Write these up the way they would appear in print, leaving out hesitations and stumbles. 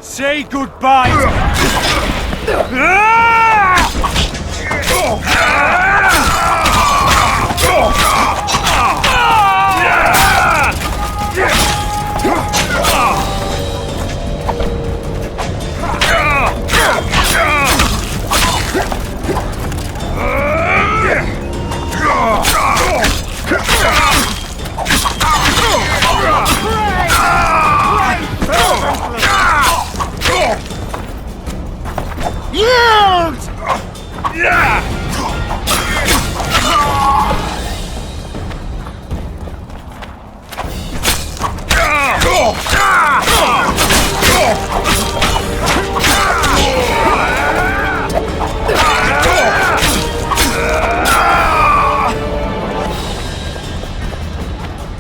Say goodbye!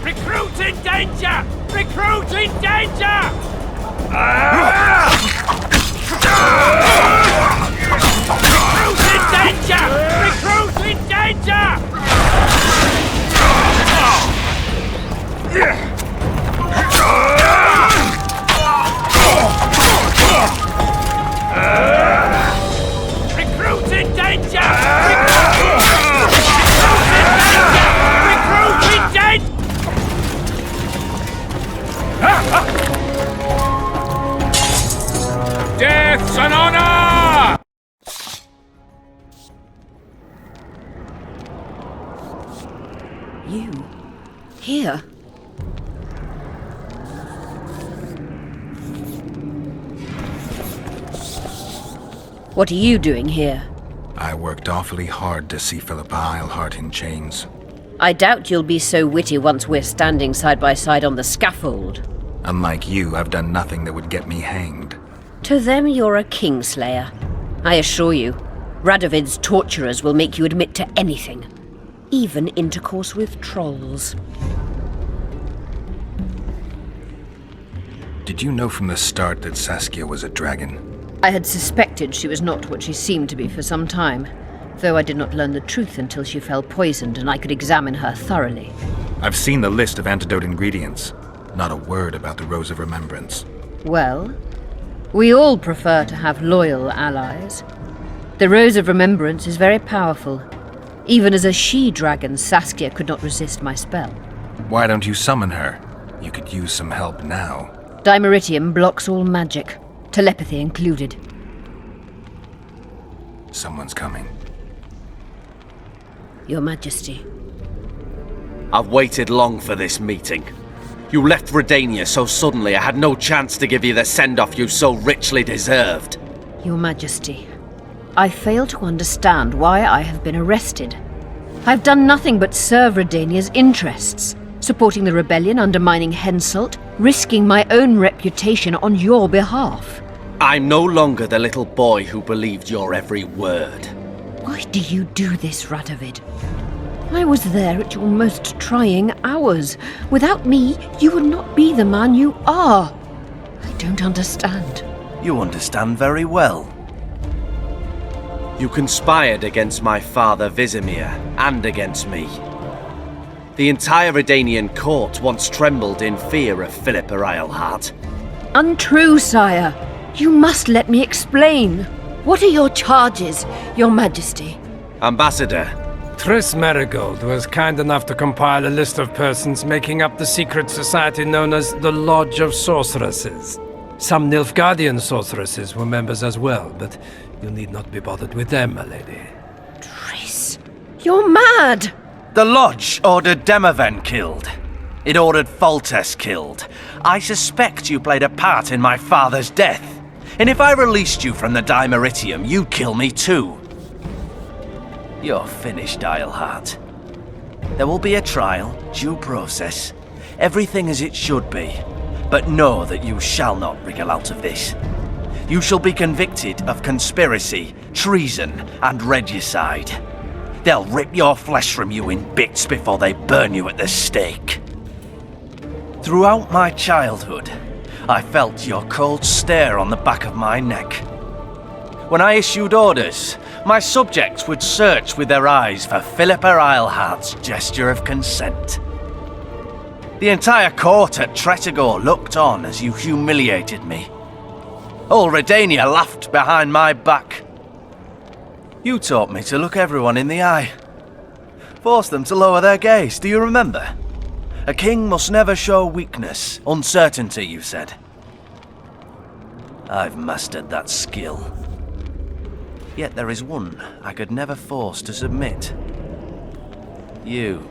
Recruit in danger! Recruit in danger! Recruit in danger! Recruit in danger! Recruit in danger! Recruit in danger! Death's an honor! You? Here? What are you doing here? I worked awfully hard to see Philippa Eilhart in chains. I doubt you'll be so witty once we're standing side by side on the scaffold. Unlike you, I've done nothing that would get me hanged. To them, you're a kingslayer. I assure you, Radovid's torturers will make you admit to anything. Even intercourse with trolls. Did you know from the start that Saskia was a dragon? I had suspected she was not what she seemed to be for some time, though I did not learn the truth until she fell poisoned and I could examine her thoroughly. I've seen the list of antidote ingredients. Not a word about the Rose of Remembrance. Well, we all prefer to have loyal allies. The Rose of Remembrance is very powerful. Even as a she-dragon, Saskia could not resist my spell. Why don't you summon her? You could use some help now. Dimeritium blocks all magic, telepathy included. Someone's coming. Your Majesty. I've waited long for this meeting. You left Redania so suddenly I had no chance to give you the send-off you so richly deserved. Your Majesty, I fail to understand why I have been arrested. I've done nothing but serve Redania's interests. supporting the rebellion, undermining Henselt, risking my own reputation on your behalf. I'm no longer the little boy who believed your every word. Why do you do this, Radovid? I was there at your most trying hours. Without me, you would not be the man you are. I don't understand. You understand very well. You conspired against my father Vizimir, and against me. The entire Redanian court once trembled in fear of Philippa Eilhart. Untrue, sire. You must let me explain. What are your charges, your majesty? Ambassador, Triss Marigold was kind enough to compile a list of persons making up the secret society known as the Lodge of Sorceresses. Some Nilfgaardian sorceresses were members as well, but you need not be bothered with them, my lady. Triss, you're mad! The Lodge ordered Demoven killed. It ordered Foltest killed. I suspect you played a part in my father's death. And if I released you from the Dimeritium, you'd kill me too. You're finished, Eilhart. There will be a trial, due process, everything as it should be. But know that you shall not wriggle out of this. You shall be convicted of conspiracy, treason, and regicide. They'll rip your flesh from you in bits before they burn you at the stake. Throughout my childhood, I felt your cold stare on the back of my neck. When I issued orders, my subjects would search with their eyes for Philippa Eilhart's gesture of consent. The entire court at Tretogor looked on as you humiliated me. All Redania laughed behind my back. You taught me to look everyone in the eye. Forced them to lower their gaze, do you remember? A king must never show weakness, uncertainty, you said. I've mastered that skill. Yet there is one I could never force to submit. You.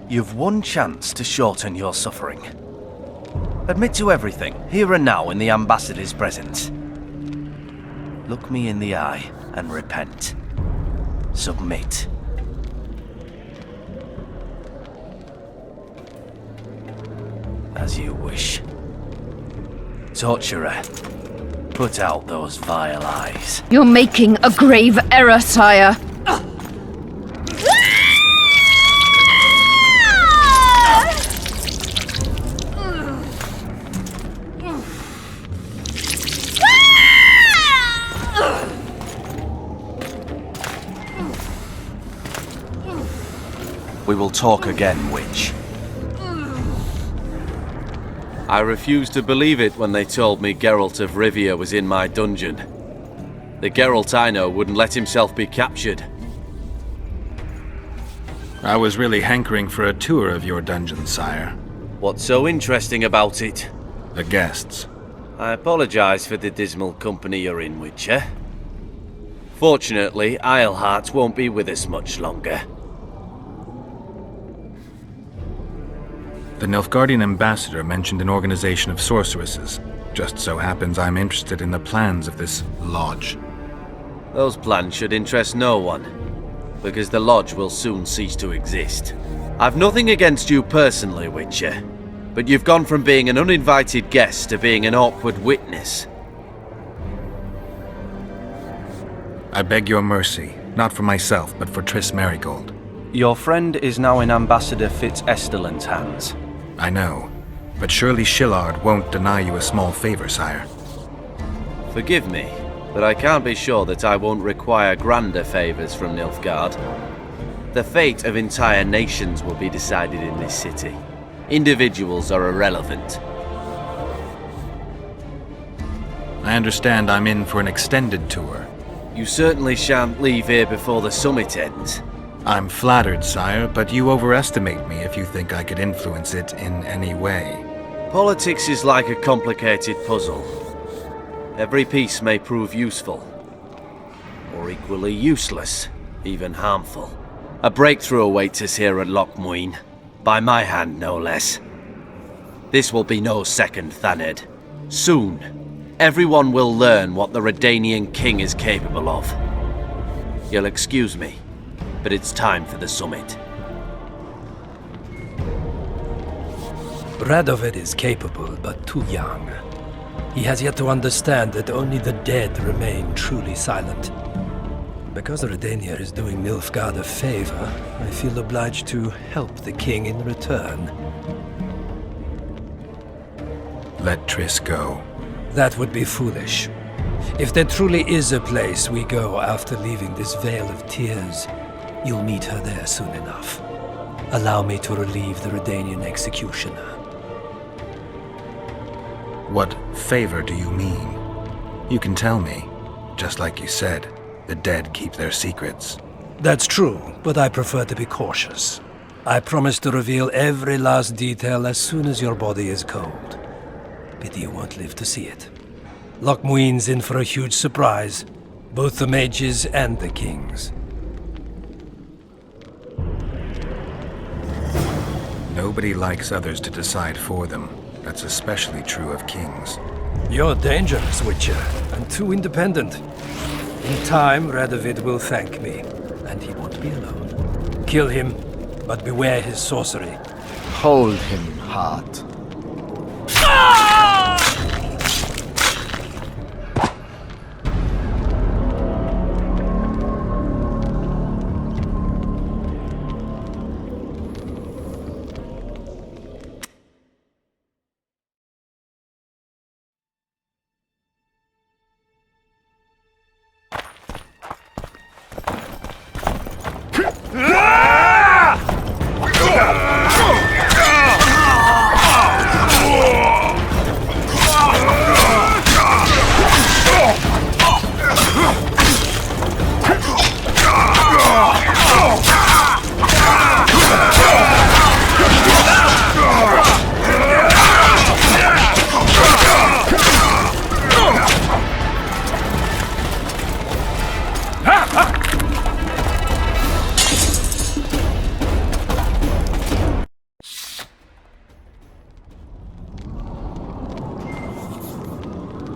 You've one chance to shorten your suffering. Admit to everything, here and now in the ambassador's presence. Look me in the eye and repent. Submit. As you wish. Torturer, put out those vile eyes. You're making a grave error, sire. We will talk again, witch. I refused to believe it when they told me Geralt of Rivia was in my dungeon. The Geralt I know wouldn't let himself be captured. I was really hankering for a tour of your dungeon, sire. What's so interesting about it? The guests. I apologize for the dismal company you're in, Witcher. Fortunately, Eilhart won't be with us much longer. The Nilfgaardian ambassador mentioned an organization of sorceresses. Just so happens I'm interested in the plans of this lodge. Those plans should interest no one, because the lodge will soon cease to exist. I've nothing against you personally, Witcher, but you've gone from being an uninvited guest to being an awkward witness. I beg your mercy, not for myself, but for Triss Marigold. Your friend is now in Ambassador Fitz-Estelin's hands. I know, but surely Shillard won't deny you a small favor, sire. Forgive me, but I can't be sure that I won't require grander favors from Nilfgaard. The fate of entire nations will be decided in this city. Individuals are irrelevant. I understand I'm in for an extended tour. You certainly shan't leave here before the summit ends. I'm flattered, sire, but you overestimate me if you think I could influence it in any way. Politics is like a complicated puzzle. Every piece may prove useful, or equally useless, even harmful. A breakthrough awaits us here at Lochmuin, by my hand no less. This will be no second Thaned. Soon, everyone will learn what the Redanian king is capable of. You'll excuse me, but it's time for the summit. Radovid is capable, but too young. He has yet to understand that only the dead remain truly silent. Because Redania is doing Nilfgaard a favor, I feel obliged to help the king in return. Let Triss go. That would be foolish. If there truly is a place we go after leaving this Vale of Tears, you'll meet her there soon enough. Allow me to relieve the Redanian executioner. What favor do you mean? You can tell me. Just like you said, the dead keep their secrets. That's true, but I prefer to be cautious. I promise to reveal every last detail as soon as your body is cold. Pity you won't live to see it. Lochmuin's in for a huge surprise, both the mages and the kings. Nobody likes others to decide for them. That's especially true of kings. You're dangerous, Witcher, and too independent. In time, Radovid will thank me, and he won't be alone. Kill him, but beware his sorcery. Hold him, heart.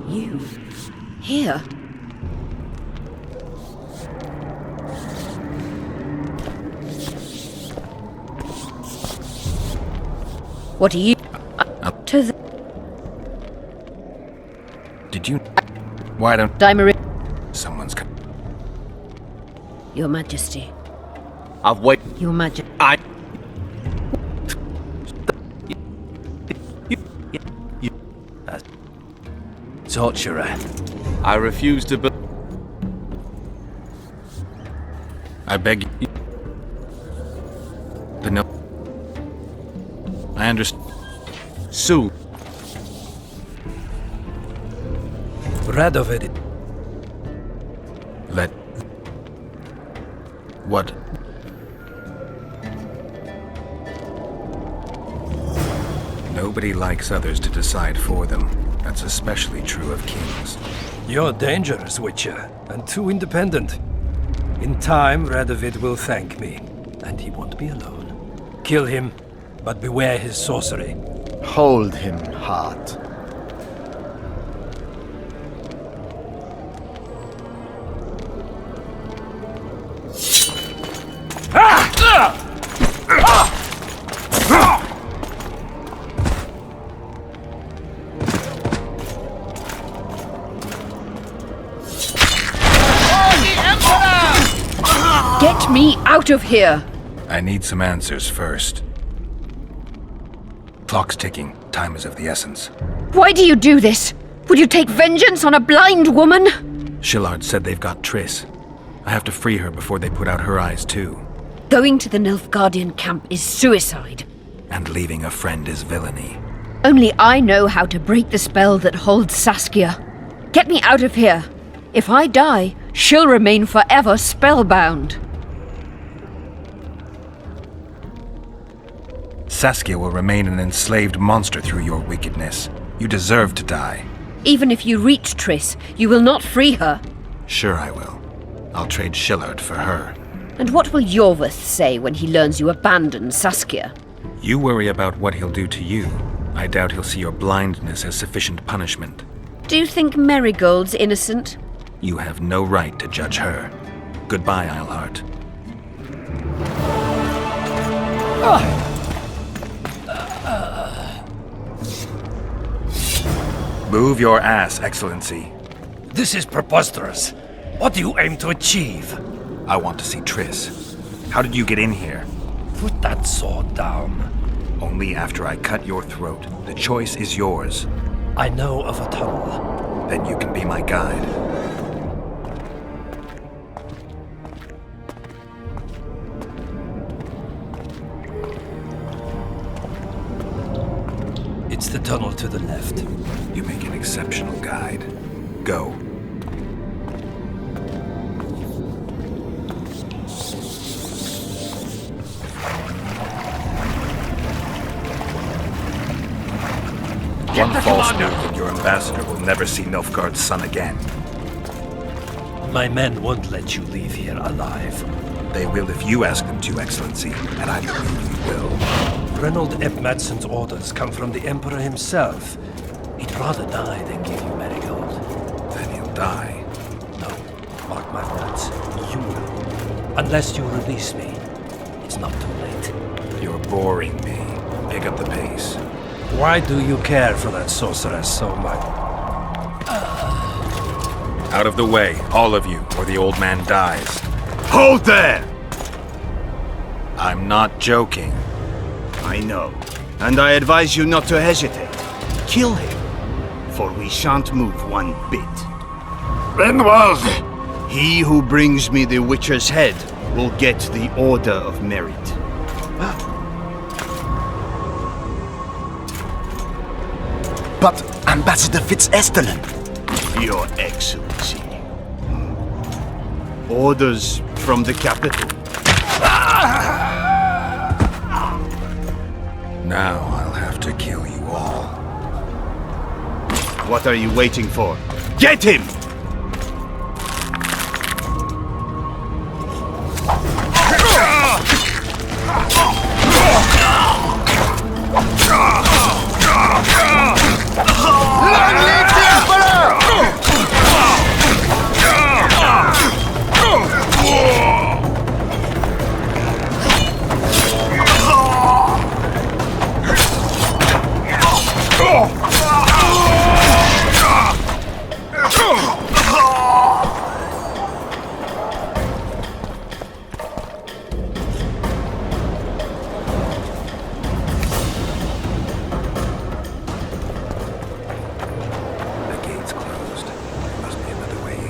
You? Here? What are you... to the... Did you... Why don't... Dimer... Someone's... Your Majesty. I've waited. Your Majesty. Torturer. I refuse to I beg you... But no... I understand. Soon. Radovid. Let... What? Nobody likes others to decide for them. That's especially true of kings. You're dangerous, Witcher, and too independent. In time, Radovid will thank me, and he won't be alone. Kill him, but beware his sorcery. Hold him, heart. Get me out of here! I need some answers first. Clock's ticking. Time is of the essence. Why do you do this? Would you take vengeance on a blind woman? Shillard said they've got Triss. I have to free her before they put out her eyes, too. Going to the Nilfgaardian camp is suicide. And leaving a friend is villainy. Only I know how to break the spell that holds Saskia. Get me out of here. If I die, she'll remain forever spellbound. Saskia will remain an enslaved monster through your wickedness. You deserve to die. Even if you reach Triss, you will not free her. Sure I will. I'll trade Shillard for her. And what will Yorvith say when he learns you abandoned Saskia? You worry about what he'll do to you. I doubt he'll see your blindness as sufficient punishment. Do you think Marigold's innocent? You have no right to judge her. Goodbye, Eilhart. Move your ass, Excellency. This is preposterous. What do you aim to achieve? I want to see Triss. How did you get in here? Put that sword down. Only after I cut your throat. The choice is yours. I know of a tunnel. Then you can be my guide. It's the tunnel to the left. You make an exceptional guide. Go. One false move and your ambassador will never see Nilfgaard's son again. My men won't let you leave here alive. They will if you ask them to, Excellency, and I believe you will. Reynold Eb Madsen's orders come from the Emperor himself. He'd rather die than give you Marigold. Then he'll die. No, mark my words. You will. Unless you release me. It's not too late. You're boring me. Pick up the pace. Why do you care for that sorceress so much? Out of the way, all of you, or the old man dies. Hold there! I'm not joking. I know. And I advise you not to hesitate. Kill him. For we shan't move one bit. Renwald! He who brings me the Witcher's head will get the Order of Merit. But Ambassador Fitzestelen... Your Excellency. Orders from the capital. Now I'll have to kill you all. What are you waiting for? Get him! Long live the Emperor! The gate's closed. There must be another way in.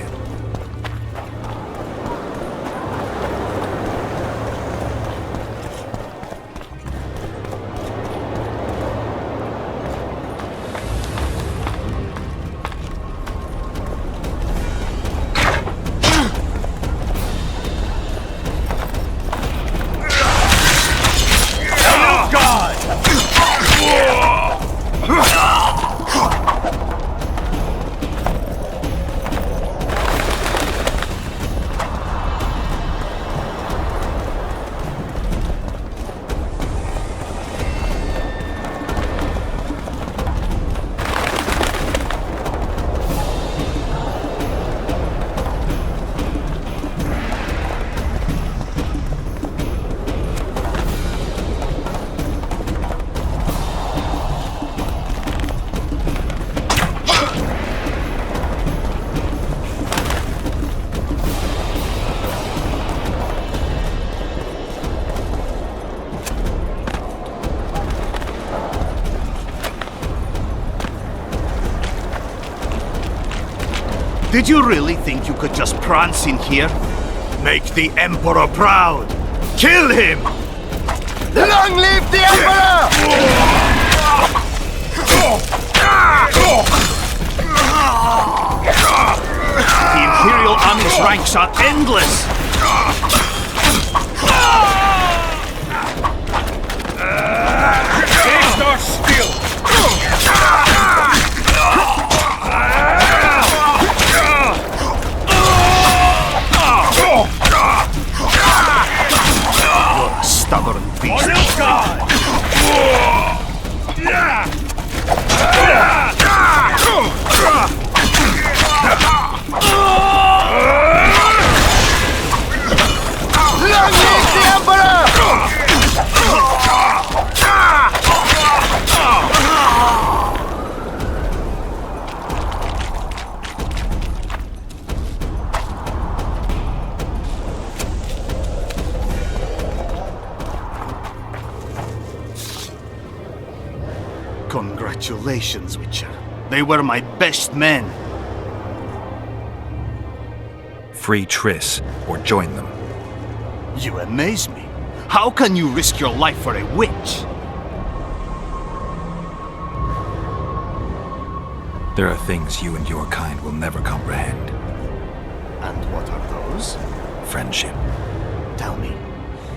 Did you really think you could just prance in here? Make the Emperor proud! Kill him! Long live the Emperor! The Imperial Army's ranks are endless! Stay still! Stubborn beast. Long live the Emperor! Congratulations, Witcher. They were my best men. Free Triss, or join them. You amaze me. How can you risk your life for a witch? There are things you and your kind will never comprehend. And what are those? Friendship. Tell me,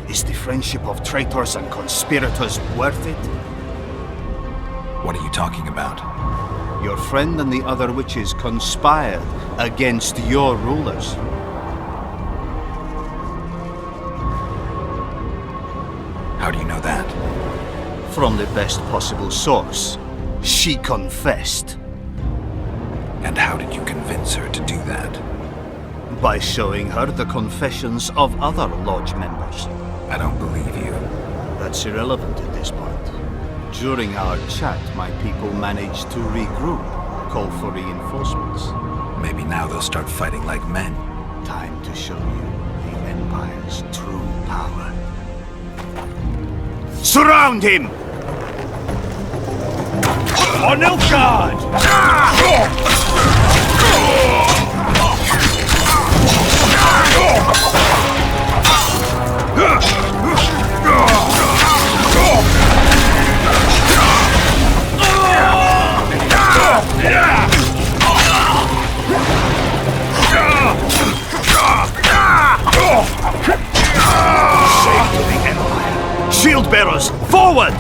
is the friendship of traitors and conspirators worth it? What are you talking about? Your friend and the other witches conspired against your rulers. How do you know that? From the best possible source. She confessed. And how did you convince her to do that? By showing her the confessions of other lodge members. I don't believe you. That's irrelevant at this point. During our chat, my people managed to regroup, call for reinforcements. Maybe now they'll start fighting like men. Time to show you the Empire's true power. Surround him! On Nilfgaard! Shame to the Empire! Shield bearers, forward!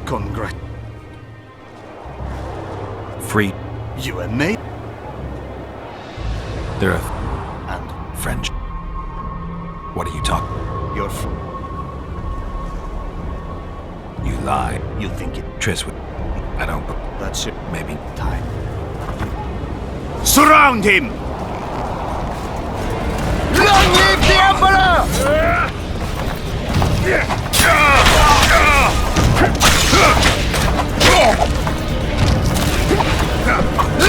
Congrat. Free. You and me? There are And French. What are you talking? your You lie. You think it... Triss would. I don't. That's it. Maybe. Time. Surround him! Long live the Emperor!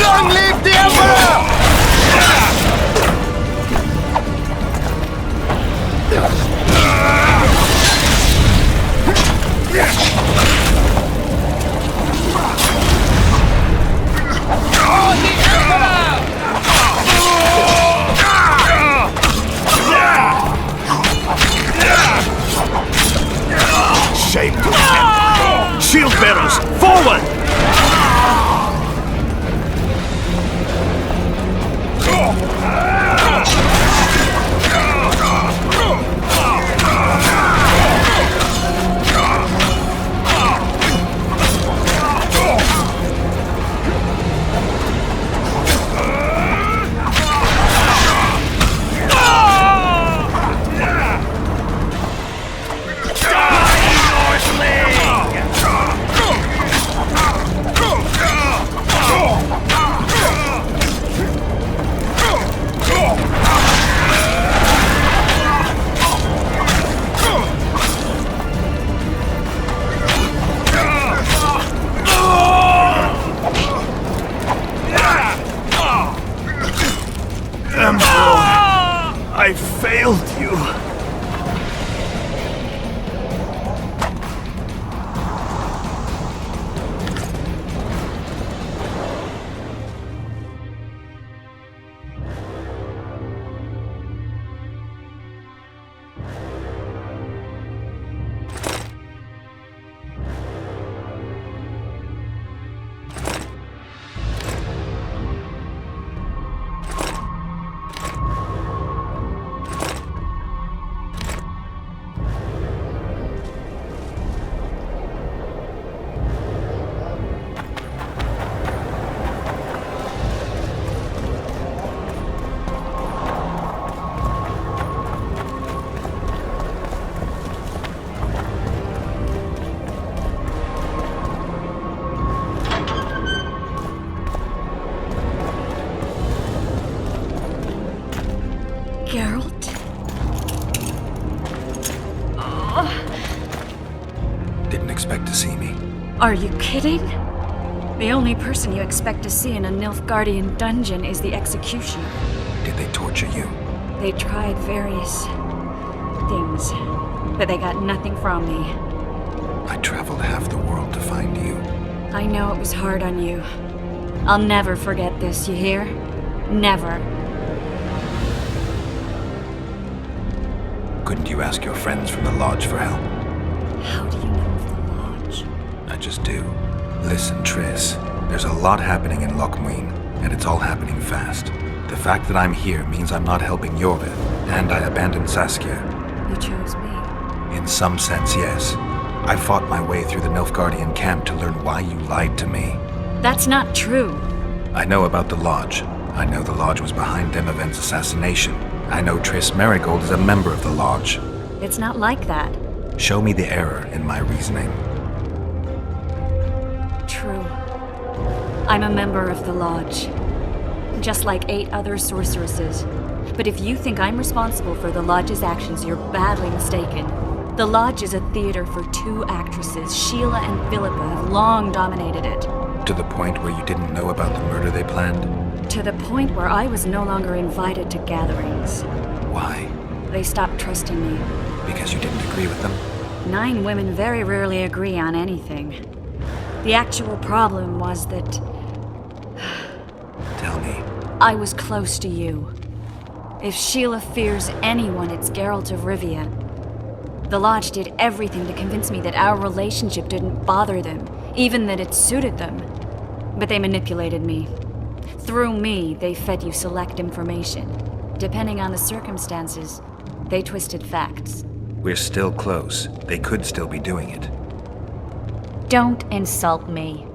Long live the Emperor! Shame to him! Shield Are you kidding? The only person you expect to see in a Nilfgaardian dungeon is the executioner. Did they torture you? They tried various things, but they got nothing from me. I traveled half the world to find you. I know it was hard on you. I'll never forget this, you hear? Never. Couldn't you ask your friends from the Lodge for help? How do you know of the Lodge? I just do. Listen, Triss, there's a lot happening in Lochmuin, and it's all happening fast. The fact that I'm here means I'm not helping Jorveth, and I abandoned Saskia. You chose me. In some sense, yes. I fought my way through the Nilfgaardian camp to learn why you lied to me. That's not true. I know about the Lodge. I know the Lodge was behind Demavend's assassination. I know Triss Marigold is a member of the Lodge. It's not like that. Show me the error in my reasoning. True. I'm a member of the Lodge. Just like 8 other sorceresses. But if you think I'm responsible for the Lodge's actions, you're badly mistaken. The Lodge is a theater for 2 actresses. Sheila and Philippa have long dominated it. To the point where you didn't know about the murder they planned? To the point where I was no longer invited to gatherings. Why? They stopped trusting me. Because you didn't agree with them? 9 women very rarely agree on anything. The actual problem was that Tell me. I was close to you. If Sheila fears anyone, it's Geralt of Rivia. The Lodge did everything to convince me that our relationship didn't bother them, even that it suited them. But they manipulated me. Through me, they fed you select information. Depending on the circumstances, they twisted facts. We're still close. They could still be doing it. Don't insult me.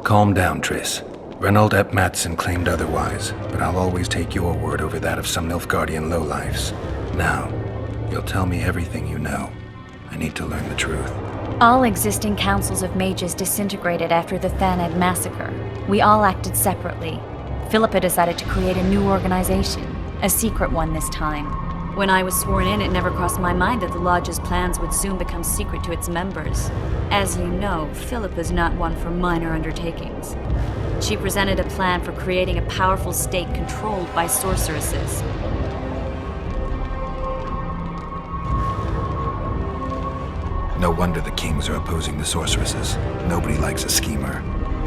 Calm down, Triss. Reynold Ep Matson claimed otherwise, but I'll always take your word over that of some Nilfgaardian lowlifes. Now, you'll tell me everything you know. I need to learn the truth. All existing councils of mages disintegrated after the Thanad massacre. We all acted separately. Philippa decided to create a new organization, a secret one this time. When I was sworn in, it never crossed my mind that the Lodge's plans would soon become secret to its members. As you know, Philippa's not one for minor undertakings. She presented a plan for creating a powerful state controlled by sorceresses. No wonder the kings are opposing the sorceresses. Nobody likes a schemer.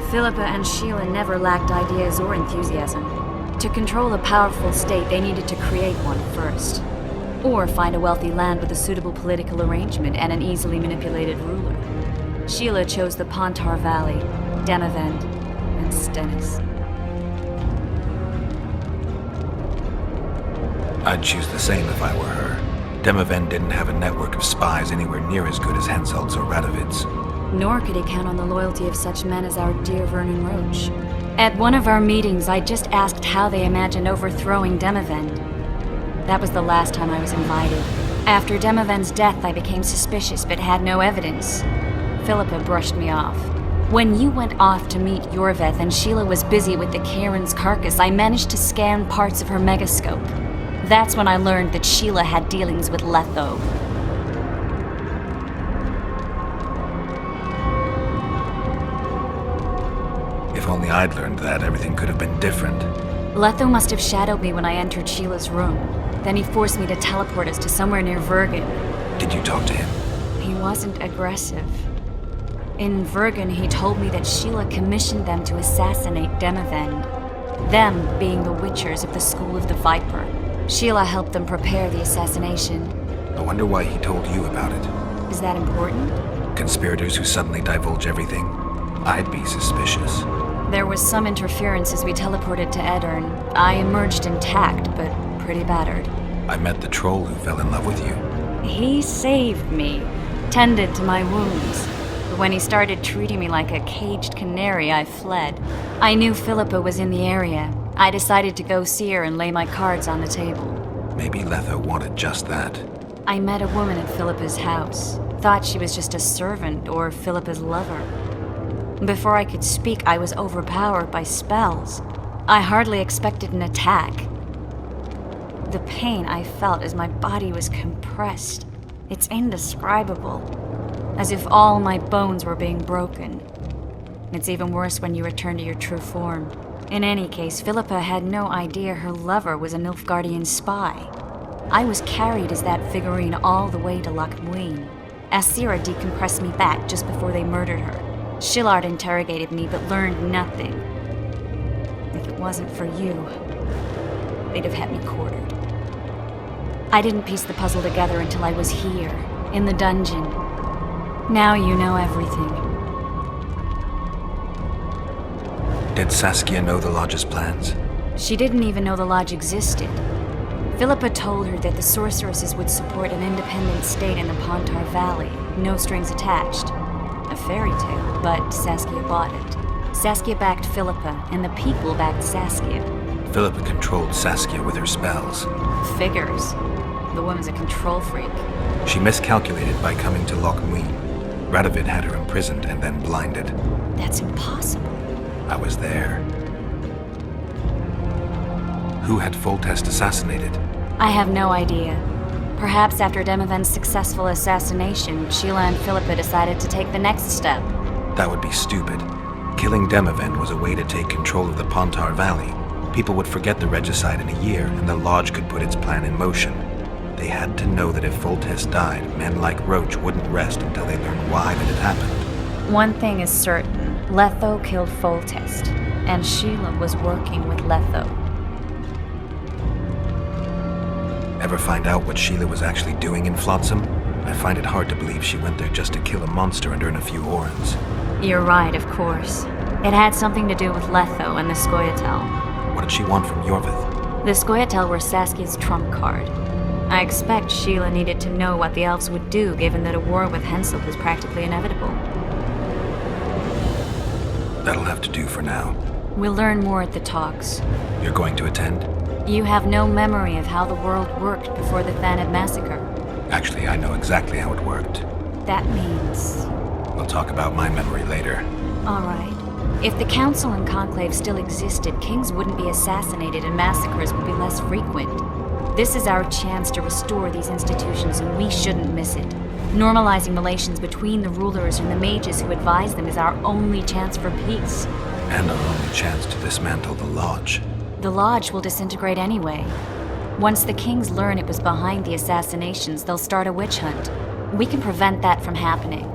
Philippa and Sheila never lacked ideas or enthusiasm. To control a powerful state, they needed to create one first. Or find a wealthy land with a suitable political arrangement and an easily manipulated ruler. Sheila chose the Pontar Valley, Demavend, and Stennis. I'd choose the same if I were her. Demavend didn't have a network of spies anywhere near as good as Henselt's or Radovid's. Nor could he count on the loyalty of such men as our dear Vernon Roche. At one of our meetings, I just asked how they imagined overthrowing Demavend. That was the last time I was invited. After Demavend's death, I became suspicious but had no evidence. Philippa brushed me off. When you went off to meet Jorveth and Sheila was busy with the Karen's carcass, I managed to scan parts of her megascope. That's when I learned that Sheila had dealings with Letho. If only I'd learned that, everything could have been different. Letho must have shadowed me when I entered Sheila's room. Then he forced me to teleport us to somewhere near Vergen. Did you talk to him? He wasn't aggressive. In Vergen, he told me that Sheila commissioned them to assassinate Demavend. Them being the Witchers of the School of the Viper. Sheila helped them prepare the assassination. I wonder why he told you about it. Is that important? Conspirators who suddenly divulge everything? I'd be suspicious. There was some interference as we teleported to Edirn. I emerged intact, but pretty battered. I met the troll who fell in love with you. He saved me, tended to my wounds. But when he started treating me like a caged canary, I fled. I knew Philippa was in the area. I decided to go see her and lay my cards on the table. Maybe Letho wanted just that. I met a woman at Philippa's house. Thought she was just a servant or Philippa's lover. Before I could speak, I was overpowered by spells. I hardly expected an attack. The pain I felt as my body was compressed. It's indescribable. as if all my bones were being broken. It's even worse when you return to your true form. In any case, Philippa had no idea her lover was a Nilfgaardian spy. I was carried as that figurine all the way to Loch Muin. Asira decompressed me back just before they murdered her. Shillard interrogated me but learned nothing. If it wasn't for you, they'd have had me quartered. I didn't piece the puzzle together until I was here, in the dungeon. Now you know everything. Did Saskia know the Lodge's plans? She didn't even know the Lodge existed. Philippa told her that the sorceresses would support an independent state in the Pontar Valley, no strings attached. A fairy tale, but Saskia bought it. Saskia backed Philippa, and the people backed Saskia. Philippa controlled Saskia with her spells. Figures. The woman's a control freak. She miscalculated by coming to Loch Muin. Radovid had her imprisoned and then blinded. That's impossible. I was there. Who had Foltest assassinated? I have no idea. Perhaps after Demavend's successful assassination, Sheila and Philippa decided to take the next step. That would be stupid. Killing Demavend was a way to take control of the Pontar Valley. People would forget the regicide in a year, and the Lodge could put its plan in motion. They had to know that if Foltest died, men like Roach wouldn't rest until they learned why that had happened. One thing is certain. Letho killed Foltest, and Sheila was working with Letho. Ever find out what Sheila was actually doing in Flotsam? I find it hard to believe she went there just to kill a monster and earn a few orens. You're right, of course. It had something to do with Letho and the Scoia'tael. What did she want from Yorvith? The Scoia'tael were Saskia's trump card. I expect Sheila needed to know what the elves would do given that a war with Hensel was practically inevitable. That'll have to do for now. We'll learn more at the talks. You're going to attend? You have no memory of how the world worked before the Thanid massacre. Actually, I know exactly how it worked. That means... We'll talk about my memory later. All right. If the Council and Conclave still existed, kings wouldn't be assassinated and massacres would be less frequent. This is our chance to restore these institutions, and we shouldn't miss it. Normalizing relations between the rulers and the mages who advise them is our only chance for peace. And our only chance to dismantle the Lodge. The Lodge will disintegrate anyway. Once the kings learn it was behind the assassinations, they'll start a witch hunt. We can prevent that from happening.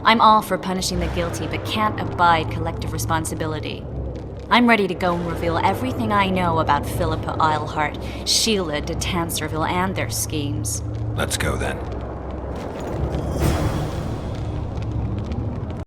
I'm all for punishing the guilty, but can't abide collective responsibility. I'm ready to go and reveal everything I know about Philippa Eilhart, Sheila de Tanserville, and their schemes. Let's go then.